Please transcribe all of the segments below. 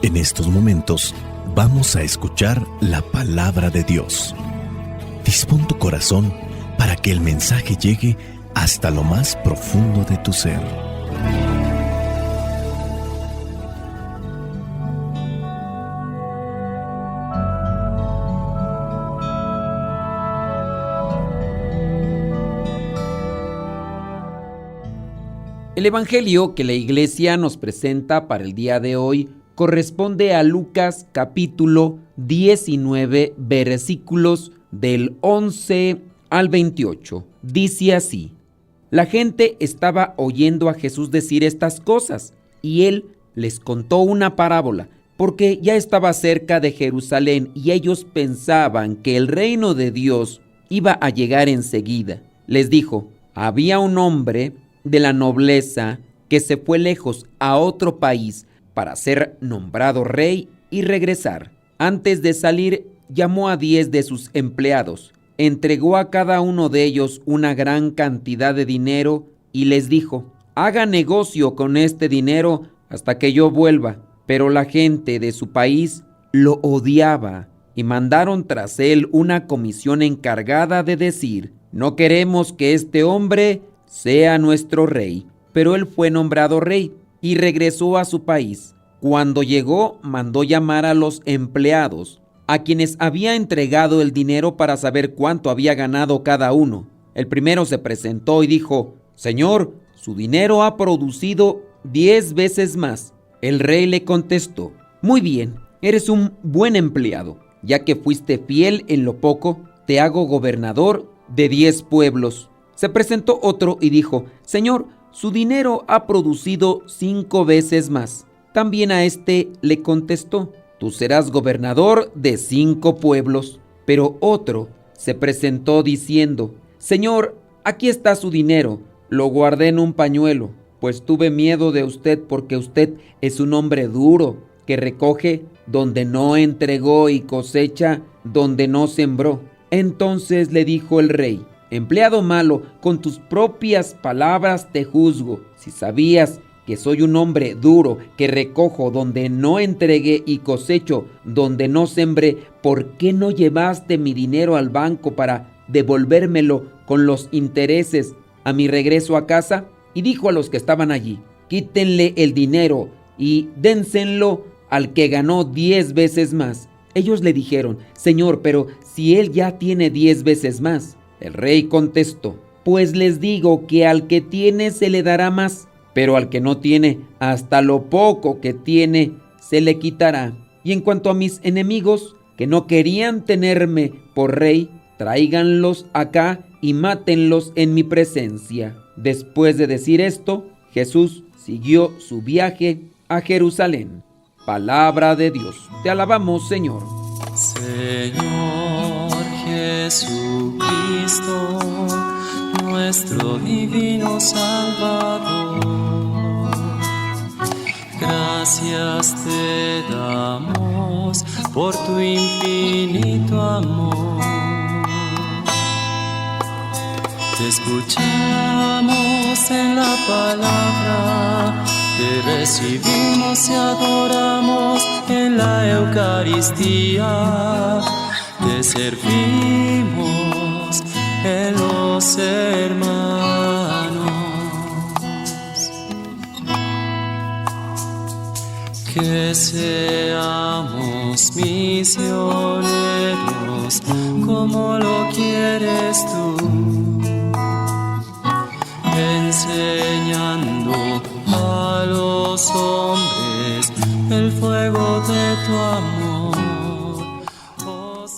En estos momentos vamos a escuchar la palabra de Dios. Dispón tu corazón para que el mensaje llegue hasta lo más profundo de tu ser. El Evangelio que la Iglesia nos presenta para el día de hoy corresponde a Lucas capítulo 19, versículos del 11 al 28. Dice así: La gente estaba oyendo a Jesús decir estas cosas, y él les contó una parábola, porque ya estaba cerca de Jerusalén y ellos pensaban que el reino de Dios iba a llegar enseguida. Les dijo: había un hombre de la nobleza que se fue lejos a otro país para ser nombrado rey y regresar. Antes de salir, llamó a 10 de sus empleados, entregó a cada uno de ellos una gran cantidad de dinero y les dijo: haga negocio con este dinero hasta que yo vuelva. Pero la gente de su país lo odiaba y mandaron tras él una comisión encargada de decir: no queremos que este hombre sea nuestro rey. Pero él fue nombrado rey y regresó a su país. Cuando llegó, mandó llamar a los empleados, a quienes había entregado el dinero, para saber cuánto había ganado cada uno. El primero se presentó y dijo: Señor, su dinero ha producido 10 veces más. El rey le contestó: muy bien, eres un buen empleado. Ya que fuiste fiel en lo poco, te hago gobernador de 10 pueblos. Se presentó otro y dijo: Señor, su dinero ha producido 5 veces más. También a este le contestó: tú serás gobernador de 5 pueblos. Pero otro se presentó diciendo: Señor, aquí está su dinero, lo guardé en un pañuelo, pues tuve miedo de usted, porque usted es un hombre duro, que recoge donde no entregó y cosecha donde no sembró. Entonces le dijo el rey: empleado malo, con tus propias palabras te juzgo. Si sabías que soy un hombre duro, que recojo donde no entregué y cosecho donde no sembré, ¿por qué no llevaste mi dinero al banco para devolvérmelo con los intereses a mi regreso a casa? Y dijo a los que estaban allí: quítenle el dinero y dénselo al que ganó 10 veces más. Ellos le dijeron: Señor, pero si él ya tiene 10 veces más. El rey contestó: pues les digo que al que tiene se le dará más, pero al que no tiene, hasta lo poco que tiene se le quitará. Y en cuanto a mis enemigos, que no querían tenerme por rey, tráiganlos acá y mátenlos en mi presencia. Después de decir esto, Jesús siguió su viaje a Jerusalén. Palabra de Dios. Te alabamos, Señor. Señor Jesucristo, nuestro divino Salvador, gracias te damos por tu infinito amor. Te escuchamos en la palabra, te recibimos y adoramos en la Eucaristía. Te servimos en los hermanos. Que seamos misioneros como lo quieres tú, enseñando a los hombres el fuego de tu amor.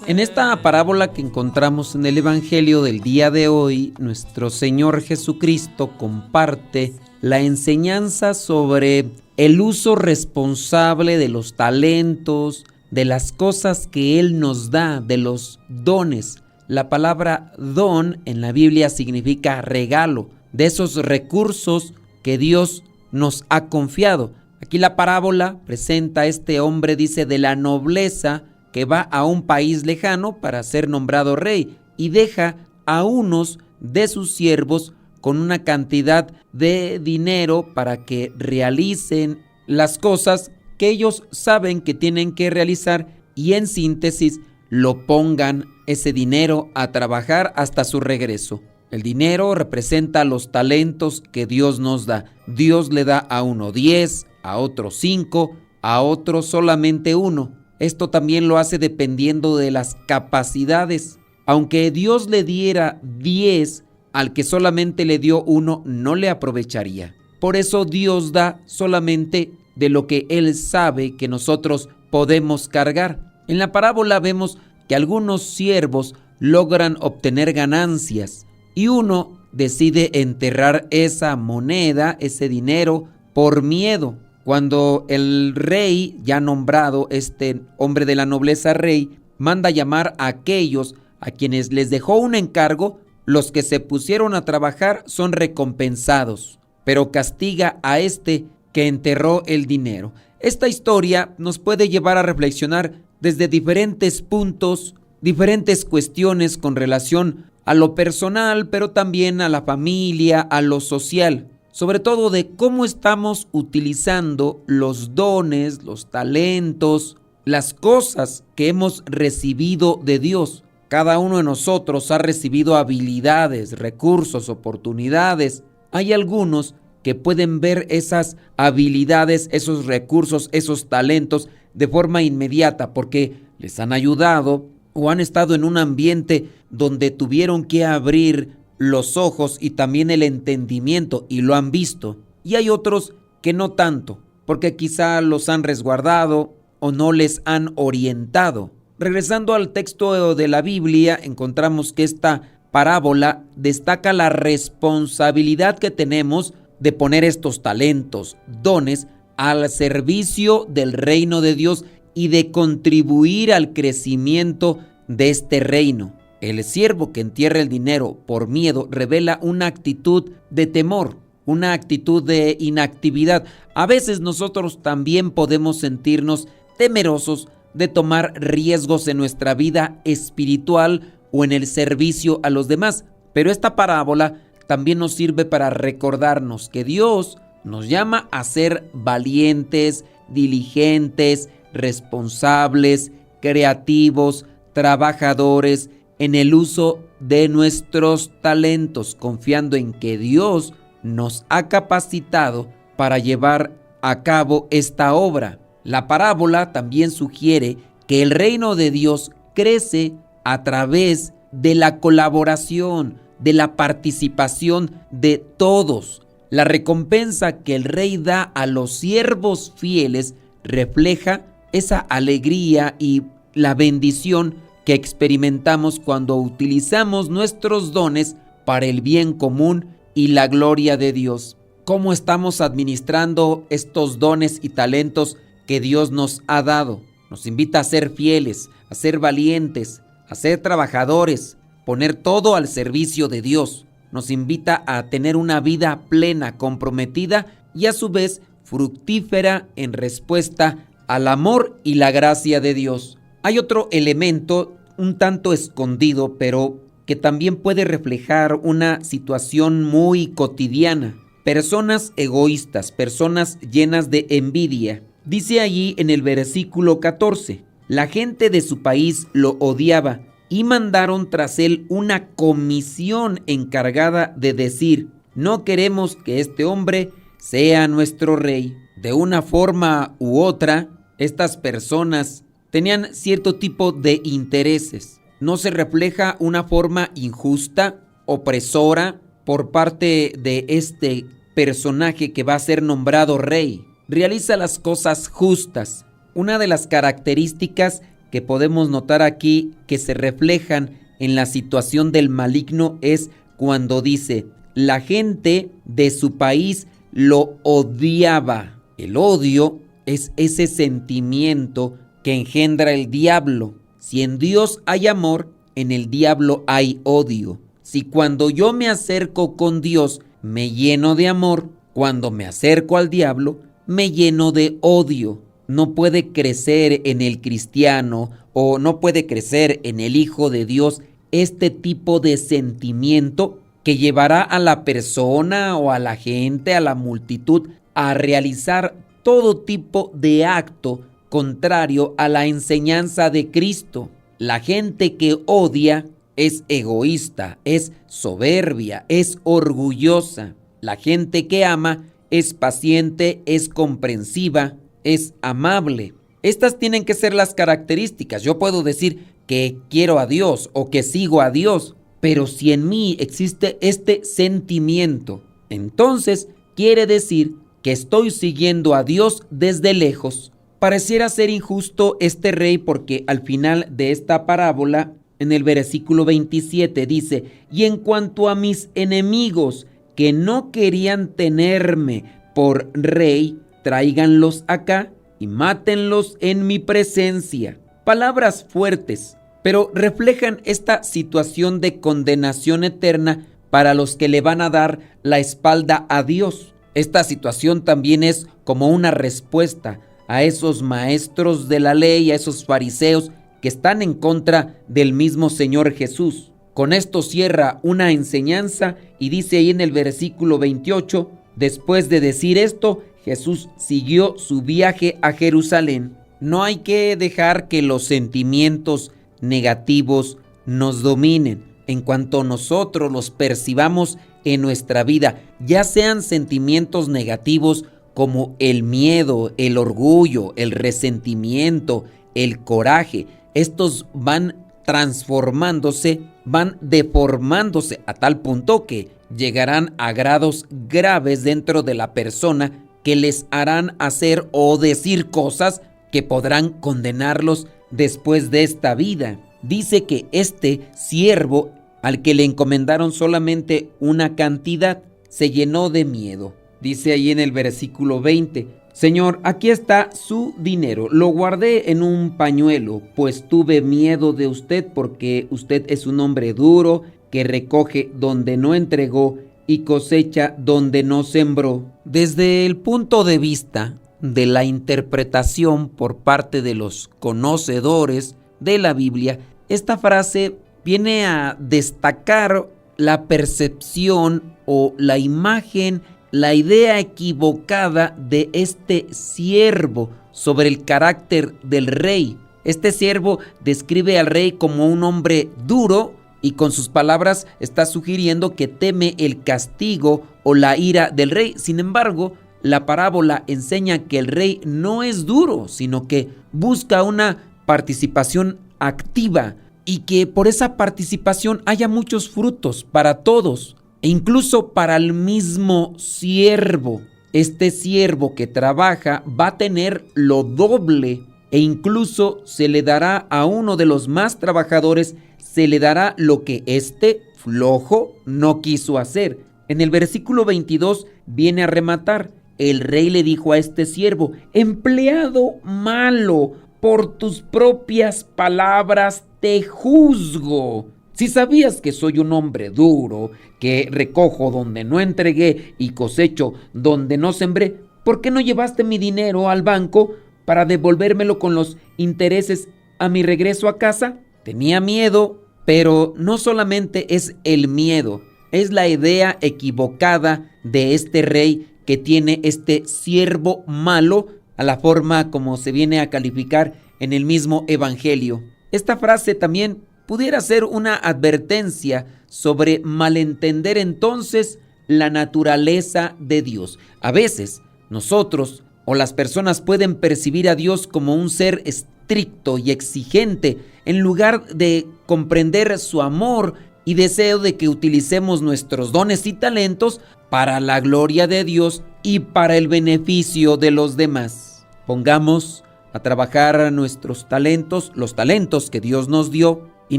En esta parábola que encontramos en el Evangelio del día de hoy, nuestro Señor Jesucristo comparte la enseñanza sobre el uso responsable de los talentos, de las cosas que Él nos da, de los dones. La palabra don en la Biblia significa regalo, de esos recursos que Dios nos ha confiado. Aquí la parábola presenta a este hombre, dice, de la nobleza, que va a un país lejano para ser nombrado rey y deja a unos de sus siervos con una cantidad de dinero para que realicen las cosas que ellos saben que tienen que realizar y en síntesis lo pongan ese dinero a trabajar hasta su regreso. El dinero representa los talentos que Dios nos da. Dios le da a uno 10, a otro 5, a otro solamente 1. Esto también lo hace dependiendo de las capacidades. Aunque Dios le diera 10, al que solamente le dio 1 no le aprovecharía. Por eso Dios da solamente de lo que Él sabe que nosotros podemos cargar. En la parábola vemos que algunos siervos logran obtener ganancias y uno decide enterrar esa moneda, ese dinero, por miedo. Cuando el rey, ya nombrado, este hombre de la nobleza rey, manda llamar a aquellos a quienes les dejó un encargo, los que se pusieron a trabajar son recompensados, pero castiga a este que enterró el dinero. Esta historia nos puede llevar a reflexionar desde diferentes puntos, diferentes cuestiones con relación a lo personal, pero también a la familia, a lo social, sobre todo de cómo estamos utilizando los dones, los talentos, las cosas que hemos recibido de Dios. Cada uno de nosotros ha recibido habilidades, recursos, oportunidades. Hay algunos que pueden ver esas habilidades, esos recursos, esos talentos de forma inmediata porque les han ayudado o han estado en un ambiente donde tuvieron que abrir los ojos y también el entendimiento y lo han visto. Y hay otros que no tanto, porque quizá los han resguardado o no les han orientado. Regresando al texto de la Biblia, encontramos que esta parábola destaca la responsabilidad que tenemos de poner estos talentos, dones, al servicio del reino de Dios y de contribuir al crecimiento de este reino. El siervo que entierra el dinero por miedo revela una actitud de temor, una actitud de inactividad. A veces nosotros también podemos sentirnos temerosos de tomar riesgos en nuestra vida espiritual o en el servicio a los demás. Pero esta parábola también nos sirve para recordarnos que Dios nos llama a ser valientes, diligentes, responsables, creativos, trabajadores en el uso de nuestros talentos, confiando en que Dios nos ha capacitado para llevar a cabo esta obra. La parábola también sugiere que el reino de Dios crece a través de la colaboración, de la participación de todos. La recompensa que el rey da a los siervos fieles refleja esa alegría y la bendición que experimentamos cuando utilizamos nuestros dones para el bien común y la gloria de Dios. ¿Cómo estamos administrando estos dones y talentos que Dios nos ha dado? Nos invita a ser fieles, a ser valientes, a ser trabajadores, poner todo al servicio de Dios. Nos invita a tener una vida plena, comprometida y a su vez fructífera en respuesta al amor y la gracia de Dios. Hay otro elemento un tanto escondido, pero que también puede reflejar una situación muy cotidiana. Personas egoístas, personas llenas de envidia. Dice allí en el versículo 14, la gente de su país lo odiaba y mandaron tras él una comisión encargada de decir, no queremos que este hombre sea nuestro rey. De una forma u otra, estas personas tenían cierto tipo de intereses. No se refleja una forma injusta, opresora, por parte de este personaje que va a ser nombrado rey. Realiza las cosas justas. Una de las características que podemos notar aquí que se reflejan en la situación del maligno es cuando dice, la gente de su país lo odiaba. El odio es ese sentimiento que engendra el diablo. Si en Dios hay amor, en el diablo hay odio. Si cuando yo me acerco con Dios me lleno de amor, cuando me acerco al diablo me lleno de odio. No puede crecer en el cristiano o no puede crecer en el Hijo de Dios este tipo de sentimiento que llevará a la persona o a la gente, a la multitud, a realizar todo tipo de acto contrario a la enseñanza de Cristo. La gente que odia es egoísta, es soberbia, es orgullosa. La gente que ama es paciente, es comprensiva, es amable. Estas tienen que ser las características. Yo puedo decir que quiero a Dios o que sigo a Dios, pero si en mí existe este sentimiento, entonces quiere decir que estoy siguiendo a Dios desde lejos. Pareciera ser injusto este rey porque al final de esta parábola, en el versículo 27 dice: y en cuanto a mis enemigos que no querían tenerme por rey, tráiganlos acá y mátenlos en mi presencia. Palabras fuertes, pero reflejan esta situación de condenación eterna para los que le van a dar la espalda a Dios. Esta situación también es como una respuesta a esos maestros de la ley, a esos fariseos que están en contra del mismo Señor Jesús. Con esto cierra una enseñanza y dice ahí en el versículo 28, después de decir esto, Jesús siguió su viaje a Jerusalén. No hay que dejar que los sentimientos negativos nos dominen. En cuanto nosotros los percibamos en nuestra vida, ya sean sentimientos negativos como el miedo, el orgullo, el resentimiento, el coraje, estos van transformándose, van deformándose a tal punto que llegarán a grados graves dentro de la persona que les harán hacer o decir cosas que podrán condenarlos después de esta vida. Dice que este siervo, al que le encomendaron solamente una cantidad, se llenó de miedo. Dice ahí en el versículo 20, Señor, aquí está su dinero, lo guardé en un pañuelo, pues tuve miedo de usted porque usted es un hombre duro que recoge donde no entregó y cosecha donde no sembró. Desde el punto de vista de la interpretación por parte de los conocedores de la Biblia, esta frase viene a destacar la percepción o la imagen, la idea equivocada de este siervo sobre el carácter del rey. Este siervo describe al rey como un hombre duro y con sus palabras está sugiriendo que teme el castigo o la ira del rey. Sin embargo, la parábola enseña que el rey no es duro, sino que busca una participación activa y que por esa participación haya muchos frutos para todos. E incluso para el mismo siervo. Este siervo que trabaja va a tener lo doble e incluso se le dará a uno de los más trabajadores, se le dará lo que este flojo no quiso hacer. En el versículo 22 viene a rematar. El rey le dijo a este siervo: empleado malo, por tus propias palabras te juzgo. Si sabías que soy un hombre duro, que recojo donde no entregué y cosecho donde no sembré, ¿por qué no llevaste mi dinero al banco para devolvérmelo con los intereses a mi regreso a casa? Tenía miedo, pero no solamente es el miedo, es la idea equivocada de este rey que tiene este siervo malo, a la forma como se viene a calificar en el mismo evangelio. Esta frase también pudiera ser una advertencia sobre malentender entonces la naturaleza de Dios. A veces nosotros o las personas pueden percibir a Dios como un ser estricto y exigente en lugar de comprender su amor y deseo de que utilicemos nuestros dones y talentos para la gloria de Dios y para el beneficio de los demás. Pongamos a trabajar nuestros talentos, los talentos que Dios nos dio, y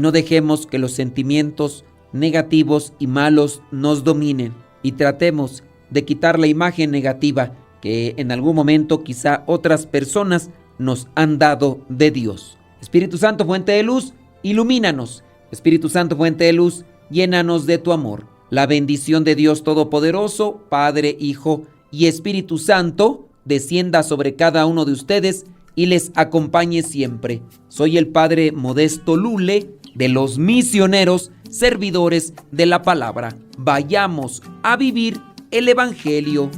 no dejemos que los sentimientos negativos y malos nos dominen, y tratemos de quitar la imagen negativa que en algún momento quizá otras personas nos han dado de Dios. Espíritu Santo, fuente de luz, ilumínanos. Espíritu Santo, fuente de luz, llénanos de tu amor. La bendición de Dios Todopoderoso, Padre, Hijo y Espíritu Santo, descienda sobre cada uno de ustedes y les acompañe siempre. Soy el Padre Modesto Lule, de los misioneros servidores de la palabra. Vayamos a vivir el Evangelio.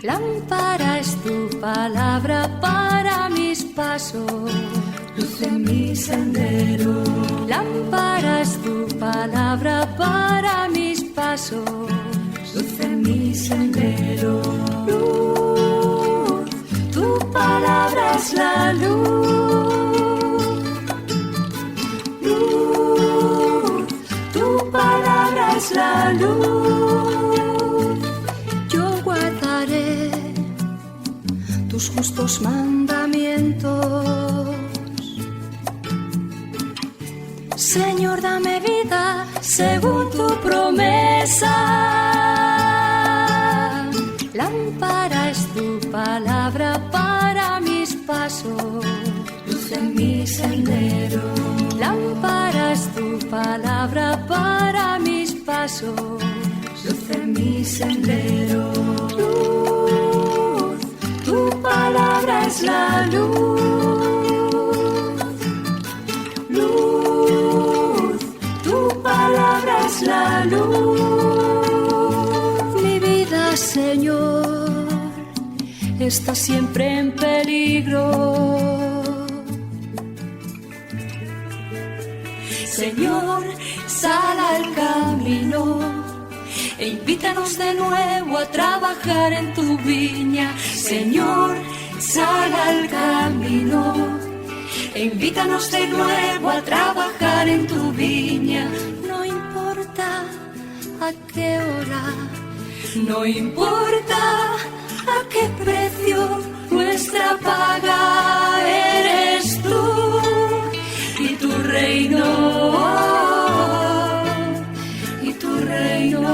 Lámpara es tu palabra para mis pasos, luz en mi sendero. Lámpara es tu palabra para mis pasos, luz en mi sendero. Luz, tu palabra es la luz. Luz, tu palabra es la luz. Yo guardaré tus justos mandamientos. Señor, dame vida según tu promesa. Lámpara es tu palabra para mis pasos, luz en mi sendero. Lámpara es tu palabra para mis pasos, luz en mi sendero. Luz, tu palabra es la luz. Luz, tu palabra es la luz. Mi vida, Señor, está siempre en peligro. Señor, sal al camino e invítanos de nuevo a trabajar en tu viña. Señor, sal al camino e invítanos de nuevo a trabajar en tu viña. No importa a qué hora, no importa a qué precio, nuestra paga eres tú y tu reino, y tu reino.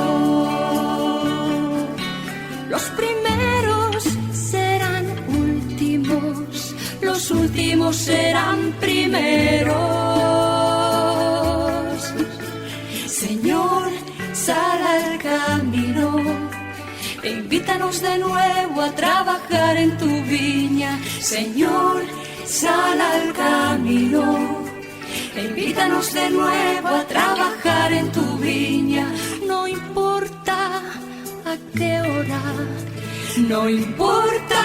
Los primeros serán últimos, los últimos serán primeros. Señor, sal al camino e invítanos de nuevo a trabajar en tu viña. Señor, sal al camino e invítanos de nuevo a trabajar en tu viña. No importa a qué hora, no importa